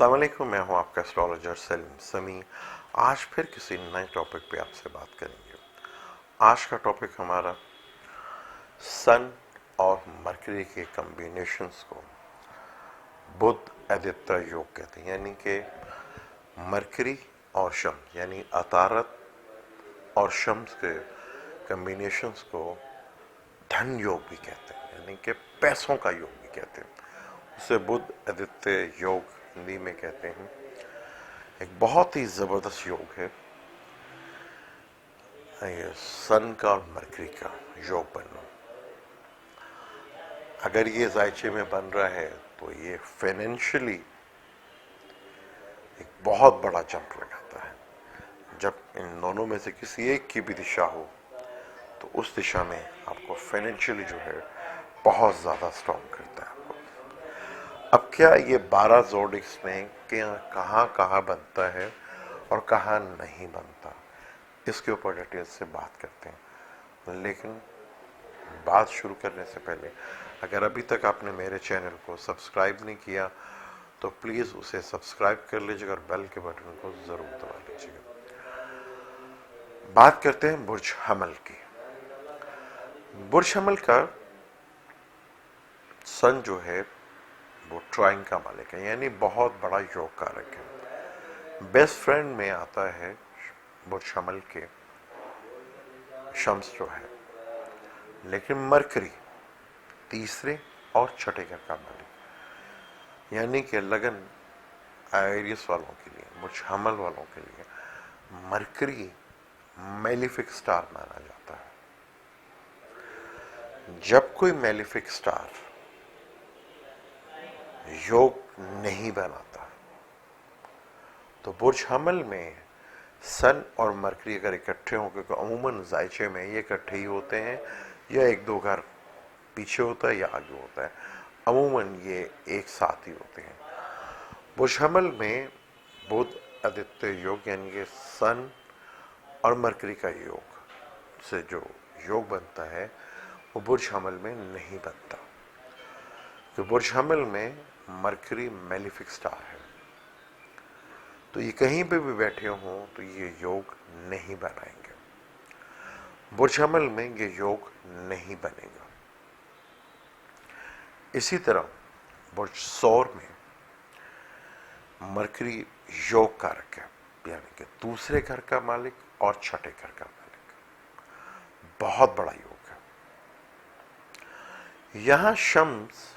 अस्सलाम वालेकुम, मैं हूं आपका एस्ट्रोलॉजर सलीम समी। आज फिर किसी नए टॉपिक पे आपसे बात करेंगे। आज का टॉपिक हमारा सन और मरकरी के कॉम्बिनेशंस को बुध आदित्य योग कहते हैं, यानी कि मरकरी और शम्स यानी अतारत और शम्स के कॉम्बिनेशंस को धन योग भी कहते हैं, यानी कि पैसों का योग भी कहते हैं। उसे बुध आदित्य योग हिंदी में कहते हैं। एक बहुत ही जबरदस्त योग है ये सन का और मरकरी का योग बनना। अगर ये जायचे में बन रहा है तो ये फाइनेंशियली एक बहुत बड़ा जंप लगाता है। जब इन दोनों में से किसी एक की भी दिशा हो तो उस दिशा में आपको फाइनेंशियली जो है बहुत ज्यादा स्ट्रॉन्ग करता है आपको। अब क्या ये 12 जोडिक्स में कहाँ कहाँ बनता है और कहाँ नहीं बनता, इसके ऊपर डिटेल से बात करते हैं। लेकिन बात शुरू करने से पहले अगर अभी तक आपने मेरे चैनल को सब्सक्राइब नहीं किया तो प्लीज उसे सब्सक्राइब कर लीजिएगा और बेल के बटन को जरूर दबा लीजिएगा। बात करते हैं बुर्ज हमल की। बुर्ज हमल का सन जो है वो ट्राइंग का मालिक है, यानी बहुत बड़ा योग कारक है। बेस्ट फ्रेंड में आता है बुर्ज हमल के शम्स जो है, लेकिन मरकरी तीसरे और छठे घर का मालिक, यानी कि लगन एरियस वालों के लिए, बुर्ज हमल वालों के लिए मरकरी मेलिफिक स्टार माना जाता है। जब कोई मेलिफिक स्टार योग नहीं बनाता तो बुर्ज हमल में सन और मरकरी अगर इकट्ठे होंगे तो अमूमन जायचे में ये इकट्ठे ही होते हैं, या एक दो घर पीछे होता है या आगे होता है। अमूमन ये एक साथ ही होते हैं। बुर्ज हमल में बुध आदित्य योग यानी कि सन और मरकरी का योग से जो योग बनता है वो बुर्ज हमल में नहीं बनता। तो बुर्ज हमल में मरकरी मेलिफिक स्टार है, तो ये कहीं पे भी बैठे हों तो ये योग नहीं बनाएंगे। बुर्ज हमल में ये योग नहीं बनेगा। इसी तरह बुर्ज सौर में मरकरी योग कारक है, यानी कि दूसरे घर का मालिक और छठे घर का मालिक। बहुत बड़ा योग है। यहां शम्स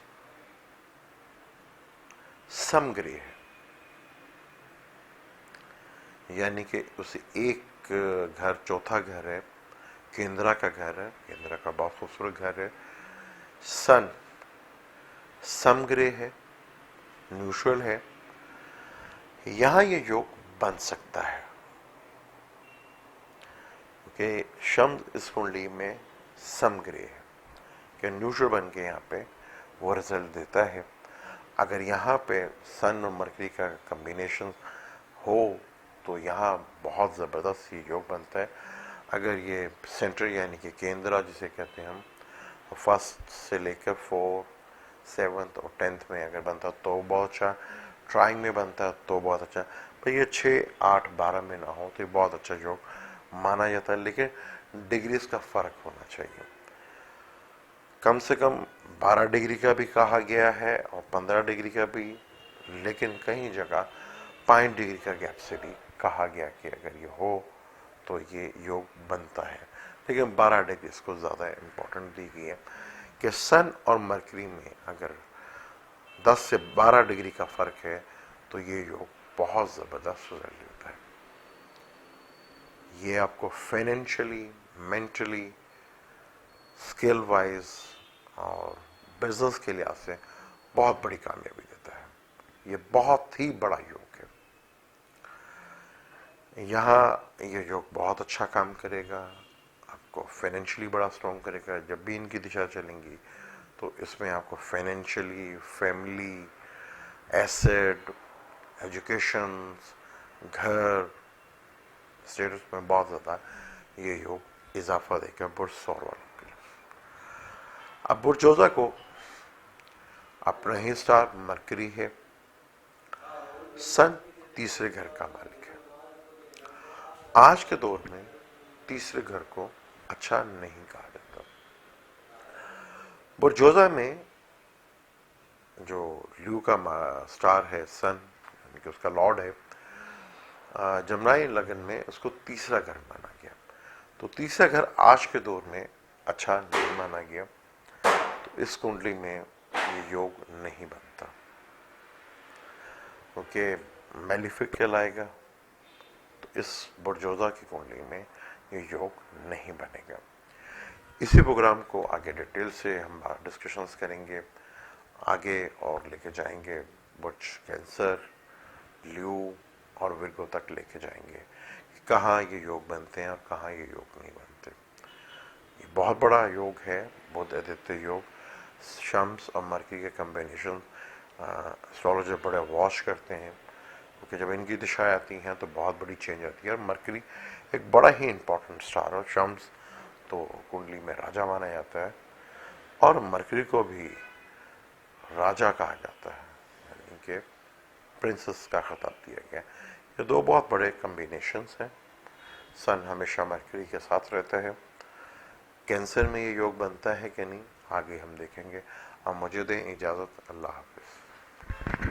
समग्रह है, यानी कि उसे एक घर, चौथा घर है, केंद्रा का घर है, केंद्रा का बहुत खूबसूरत घर है। सन समग्रह है, न्यूट्रल है। यहां ये योग बन सकता है क्योंकि शम्स इस कुंडली में समग्रह है कि न्यूट्रल बन के यहाँ पे वो रिजल्ट देता है। अगर यहाँ पे सन और मरकरी का कॉम्बिनेशन हो तो यहाँ बहुत ज़बरदस्त ये योग बनता है। अगर ये सेंटर यानी कि केंद्रा जिसे कहते हैं हम, फर्स्ट से लेकर 4, 7 और 10th में अगर बनता तो बहुत अच्छा, ट्राइंग में बनता तो बहुत अच्छा। पर ये 6, 8, 12 में ना हो तो ये बहुत अच्छा योग माना जाता है। लेकिन डिग्रीज का फर्क होना चाहिए, कम से कम 12 डिग्री का भी कहा गया है और 15 डिग्री का भी, लेकिन कई जगह 5 डिग्री का गैप से भी कहा गया कि अगर ये हो तो ये योग बनता है। लेकिन 12 डिग्री इसको ज़्यादा इंपॉर्टेंट दी गई है कि सन और मरकरी में अगर 10 से 12 डिग्री का फर्क है तो ये योग बहुत ज़बरदस्त रिजल्ट देता है। ये आपको फाइनेंशियली, मेंटली, स्किल वाइज और बिजनेस के लिहाज से बहुत बड़ी कामयाबी देता है। ये बहुत ही बड़ा योग है। यहाँ ये योग बहुत अच्छा काम करेगा, आपको फाइनेंशियली बड़ा स्ट्रॉन्ग करेगा। जब भी इनकी दिशा चलेंगी तो इसमें आपको फाइनेंशियली, फैमिली, एसेट, एजुकेशन, घर, स्टेटस में बहुत ज़्यादा ये योग इजाफा देगा बुर्ज सौर वालों के लिए। अब बुर्जोजा को अपना ही स्टार मरकरी है, सन तीसरे घर का मालिक है। आज के दौर में तीसरे घर को अच्छा नहीं कहा जाता। बुर्जोजा में जो ल्यू का स्टार है सन, यानी कि उसका लॉर्ड है, जमनाई लगन में उसको तीसरा घर माना गया। तो तीसरा घर आज के दौर में अच्छा नहीं माना गया, तो इस कुंडली में ये योग नहीं बनता, क्योंकि मैलिफिक कहलाएगा। तो इस बुर्जोजा की कुंडली में ये योग नहीं बनेगा। इसी प्रोग्राम को आगे डिटेल से हम डिस्कशंस करेंगे, आगे और लेके जाएंगे, बुर्ज कैंसर, ल्यू और विर्गो तक लेके जाएंगे कि कहाँ ये योग बनते हैं और कहाँ ये योग नहीं बनते। ये बहुत बड़ा योग है, बुध आदित्य योग। शम्स और मरकरी के कम्बिनेशन एस्ट्रोलॉजर बड़े वॉश करते हैं, क्योंकि जब इनकी दिशाएं आती हैं तो बहुत बड़ी चेंज आती है। और मरकरी एक बड़ा ही इंपॉर्टेंट स्टार है। शम्स तो कुंडली में राजा माना जाता है, और मरकरी को भी राजा कहा जाता है, यानी कि प्रिंसेस का खिताब दिया गया। ये दो बहुत बड़े कम्बिनेशंस हैं। सन हमेशा मरकरी के साथ रहता है। कैंसर में ये योग बनता है कि नहीं, आगे हम देखेंगे। अब मुझे दें इजाज़त। अल्लाह हाफिज़।